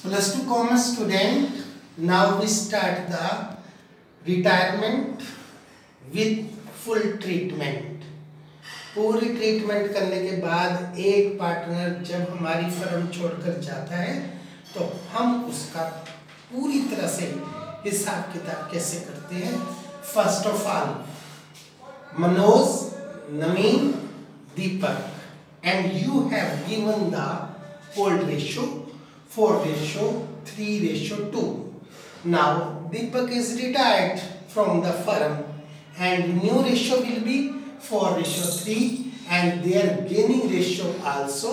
Plus 2 commerce student. Now we start the retirement with full treatment. पूरी treatment करने के बाद एक पार्टनर जब हमारी फर्म छोड़कर जाता है तो हम उसका पूरी तरह से हिसाब किताब कैसे करते हैं. First of all Manoj, Naveen, Deepak, and you have given the old ratio 4:3:2. Now Deepak is retired from the firm and new ratio will be 4:3 and their gaining ratio also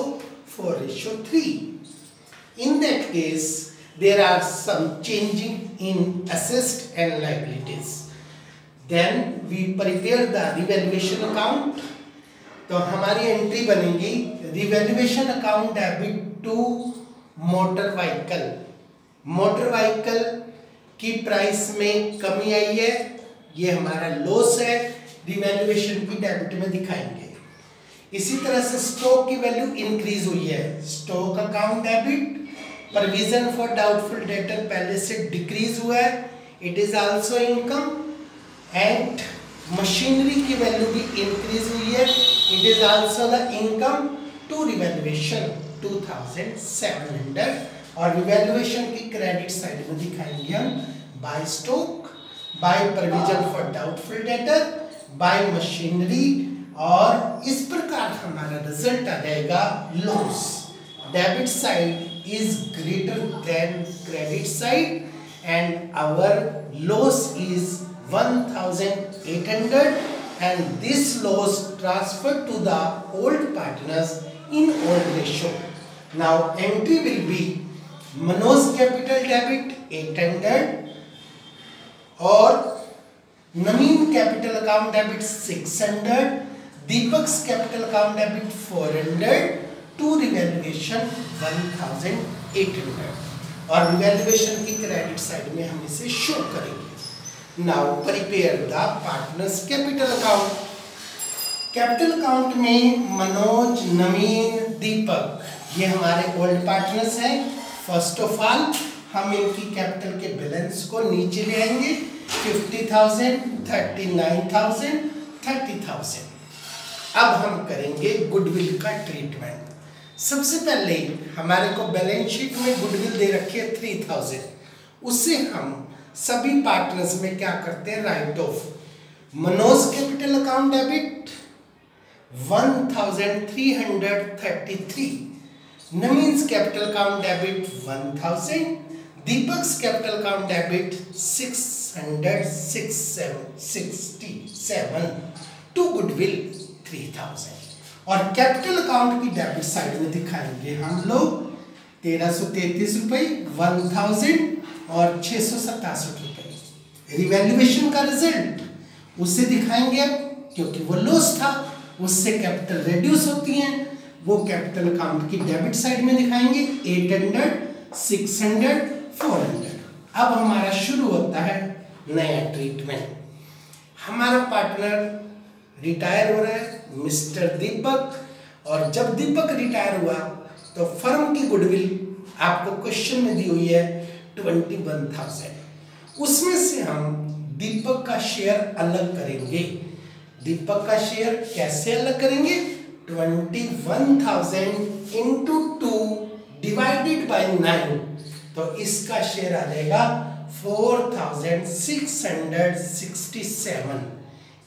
4:3. In that case there are some changing in assets and liabilities. Then we prepare the revaluation account. तो हमारी entry बनेगी revaluation account debit to motor vehicle. Motor vehicle की price में कमी आई है, ये हमारा loss है, रिवैल्यूएशन की डेबिट में दिखाएंगे. इसी तरह से स्टॉक की वैल्यू इंक्रीज हुई है, stock account debit. Provision for doubtful debtor पहले से डिक्रीज हुआ है, it is also income. And machinery की वैल्यू भी इंक्रीज हुई है, it is also the income. To revaluation 2700 और रिवैल्यूएशन की क्रेडिट साइड में दिखाएंगे हम by stock, by provision for doubtful debtor, by machinery. और इस प्रकार हमारा रिजल्ट आ जाएगा loss. Debit side is greater than credit side and our loss is 1800 and this loss transferred to the old partners in old ratio. Now entry will be Manoj capital debit 800 or Naveen capital account debit 600, Deepak's capital account debit 400 to revaluation 1800 और revaluation की credit side में हम इसे show करेंगे. Now prepare the partners capital account. Capital account में मनोज, नवीन, दीपक ये हमारे old partners हैं. फर्स्ट ऑफ ऑल हम इनकी कैपिटल के बैलेंस को नीचे ले आएंगे. 50,000, 39,000, 30,000. अब हम करेंगे गुडविल का ट्रीटमेंट. सबसे पहले हमारे को बैलेंस शीट में गुडविल दे रखी है 3,000. उससे हम सभी पार्टनर्स में क्या करते हैं, write off. Manoj capital account debit 1333, Naveen's capital account debit 1000, Deepak's capital account debit 667 to goodwill 3000. और कैपिटल अकाउंट की डेबिट साइड में दिखाएंगे हम लोग 1333 रुपये, 1000 और 667 रुपये. रिवैल्यूएशन का रिजल्ट उससे दिखाएंगे अब, क्योंकि वो लॉस था, उससे कैपिटल रिड्यूस होती हैं, वो कैपिटल अकाउंट की डेबिट साइड में दिखाएंगे 800, 600, 400. अब हमारा शुरू होता है नया ट्रीटमेंट. हमारा पार्टनर रिटायर हो रहा है, मिस्टर दीपक. और जब दीपक रिटायर हुआ तो फर्म की गुडविल आपको क्वेश्चन में दी हुई है 21,000. उसमें से हम दीपक का शेयर अलग करेंगे. दीपक का शेयर कैसे अलग करेंगे, 21,000 into 2 divided by 9. तो इसका शेयर आ जाएगा 4,667.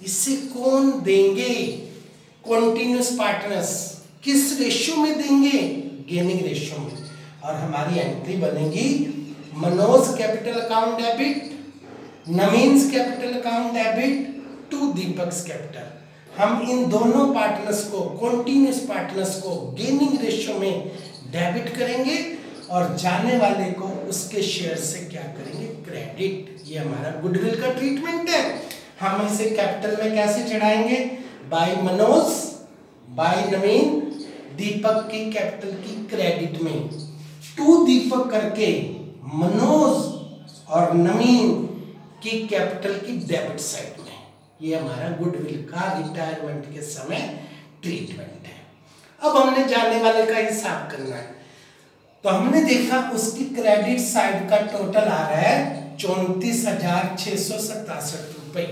इसे कौन देंगे, कॉन्टिन्यूस पार्टनर्स. किस रेशियो में देंगे, गेनिंग रेशियो में. और हमारी एंट्री बनेगी Manoj capital account debit, Naveen's capital account debit to Deepak's capital. हम इन दोनों पार्टनर्स को, कॉन्टिन्यूस पार्टनर्स को गेनिंग रेशियो में डेबिट करेंगे और जाने वाले को उसके शेयर से क्या करेंगे, क्रेडिट. ये हमारा गुडविल का ट्रीटमेंट है. हम इसे कैपिटल में कैसे चढ़ाएंगे, बाय मनोज, बाय नवीन, दीपक की कैपिटल की क्रेडिट में, टू दीपक करके मनोज और नवीन की कैपिटल की डेबिट साइड में. ये हमारा गुडविल का रिटायरमेंट के समय ट्रीटमेंट है. अब हमने जाने वाले का हिसाब करना है. तो हमने देखा उसकी क्रेडिट साइड का टोटल आ रहा है 34,667 रुपए,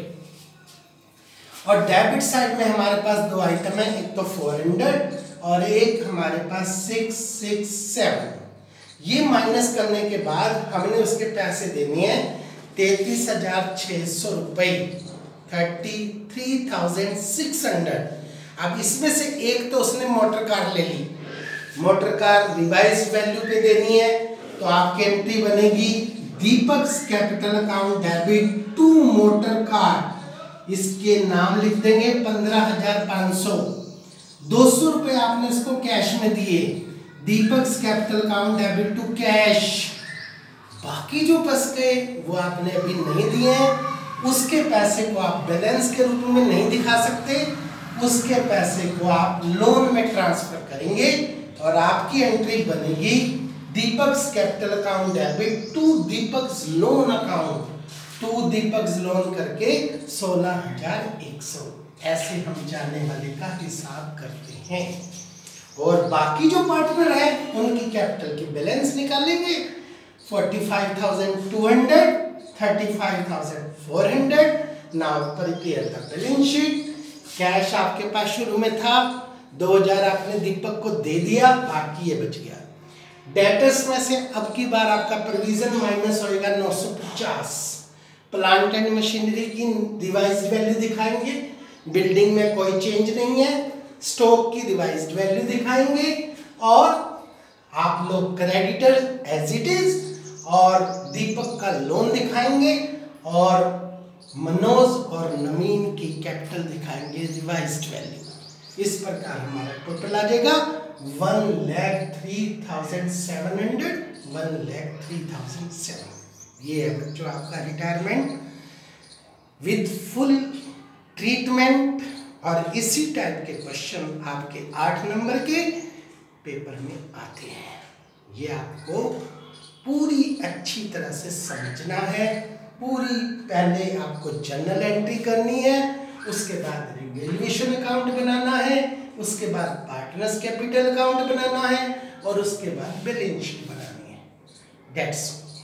और डेबिट साइड में हमारे पास दो आइटम है, एक तो 400 और एक हमारे पास 667। ये माइनस करने के बाद हमने उसके पैसे देने हैं 33,600 रुपए, 33,600। अब इसमें से एक तो उसने मोटर कार ले ली, मोटर कार रिवाइज वैल्यू पे देनी है, तो आपकी एंट्री बनेगी Deepak capital account debit to motor car, इसके नाम लिख देंगे 15,500। 200 रुपए आपने इसको कैश में दिए, Deepak capital account debit to cash. बाकी जो बच गए वो आपने अभी नहीं दिए हैं, उसके पैसे को आप बैलेंस के रूप में नहीं दिखा सकते, उसके पैसे को आप लोन में ट्रांसफर करेंगे और आपकी एंट्री बनेगी Deepak capital account debit to Deepak loan account, to Deepak loan करके 16,100। ऐसे हम जाने वाले का हिसाब करते हैं, और बाकी जो पार्टनर है उनकी कैपिटल की बैलेंस निकालेंगे 45,200, 35,400। Now prepare the balance sheet. Cash आपके पास शुरू में था 2,000, आपने दीपक को दे दिया, बाकी ये बच गया। डेटर्स में से अब की बार आपका प्रोविजन माइनस होएगा 950। प्लांट एंड मशीनरी की रिवाइज वैल्यू दिखाएंगे, बिल्डिंग में कोई चेंज नहीं है, स्टॉक की रिवाइज्ड वैल्यू दिखाएंगे, और आप लोग क्रेडिटर एज इट इज और दीपक का लोन दिखाएंगे, और मनोज और नवीन की कैपिटल दिखाएंगे रिवाइज्ड वैल्यू। इस प्रकार हमारा टोटल आ जाएगा 1,03,700, 1,03,700। ये है बच्चों आपका रिटायरमेंट विद फुल ट्रीटमेंट, और इसी टाइप के क्वेश्चन आपके 8 नंबर के पेपर में आते हैं। ये आपको पूरी अच्छी तरह से समझना है। पूरी पहले आपको जर्नल एंट्री करनी है, उसके बाद रिवैल्यूएशन अकाउंट बनाना है, उसके बाद पार्टनर्स कैपिटल अकाउंट बनाना है, और उसके बाद बैलेंस शीट बनानी है। दैट्स